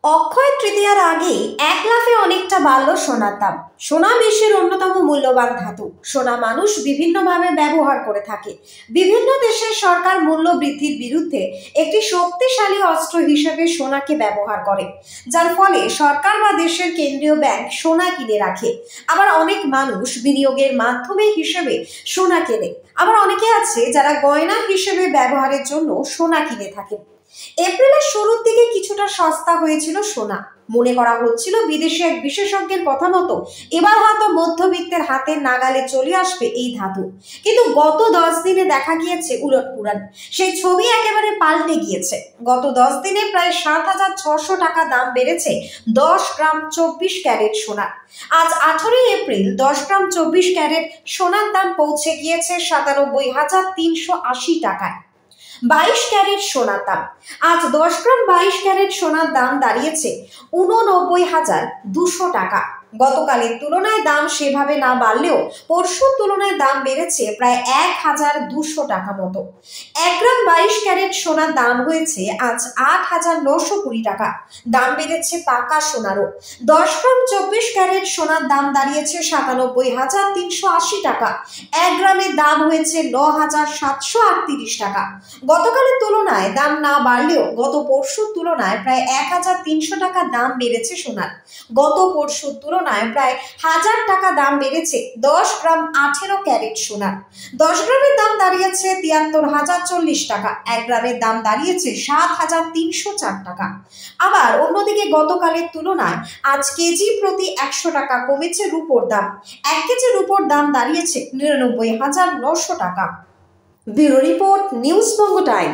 অক্ষয় তৃতীয়ার আগেই এক লাফে অনেকটা বাড়ল সোনার দাম। সোনা বিশ্বের অন্যতম মূল্যবান ধাতু। সোনা মানুষ বিভিন্নভাবে ব্যবহার করে থাকে। বিভিন্ন দেশের সরকার মূল্য বৃদ্ধির বিরুদ্ধে একটি শক্তিশালী অস্ত্র হিসেবে সোনাকে ব্যবহার করে, যার ফলে সরকার বা দেশের কেন্দ্রীয় ব্যাংক সোনা কিনে রাখে। আবার অনেক মানুষ বিনিয়োগের মাধ্যমে হিসেবে সোনা কেনে। আবার অনেকে আছে যারা গয়না হিসেবে ব্যবহারের জন্য সোনা কিনে থাকে। এপ্রিলের শুরুর দিকে কিছুটা সস্তা হয়েছিল সোনা। মনে করা হচ্ছিল বিদেশি এক বিশেষজ্ঞের কথা মতো এবার হয়তো মধ্যবিত্তের হাতের নাগালে চলে আসবে এই ধাতু। কিন্তু গত 10 দিনে দেখা গিয়েছে উলটপুরাণ। সেই ছবি একেবারে পাল্টে গিয়েছে। গত 10 দিনে প্রায় 7,600 টাকা দাম বেড়েছে 10 গ্রাম 24 ক্যারেট সোনার। আজ 18 এপ্রিল 10 গ্রাম 24 ক্যারেট সোনার দাম পৌঁছে গিয়েছে 97,380 টাকায়। 22 ক্যারেট সোনার দাম আজ 10 গ্রাম 22 ক্যারেট সোনার দাম দাঁড়িয়েছে 89,200 টাকা। গতকালের তুলনায় দাম সেভাবে না বাড়লেও পরশুর তুলনায় দাম বেড়েছে প্রায় 1,200 টাকা মতো। 1 গ্রাম 22 ক্যারেট সোনার দাম হয়েছে আজ 8,920 টাকা। দাম বেড়েছে পাকা সোনারও। 10 গ্রাম 24 ক্যারেট সোনার দাম দাঁড়িয়েছে 97,380 টাকা। 1 গ্রামের দাম হয়েছে 9,738 টাকা। গতকালের তুলনায় দাম না বাড়লেও গত পরশুর তুলনায় প্রায় 1,300 টাকা দাম বেড়েছে সোনার। গত পরশুর তুলনায় প্রায় 1,000 টাকা দাম বেড়েছে 10 গ্রাম 18 ক্যারেট সোনার। 10 গ্রামের দাম দাঁড়িয়েছে 73,040 টাকা। 1 গ্রামের দাম দাঁড়িয়েছে 7,304 টাকা। আবার অন্যদিকে গতকালের তুলনায় আজ কেজি প্রতি 100 টাকা কমেছে রূপোর দাম। 1 কেজি রূপোর দাম দাঁড়িয়েছে 99,900 টাকা। ব্যুরো রিপোর্ট, নিউজ বঙ্গ টাইম।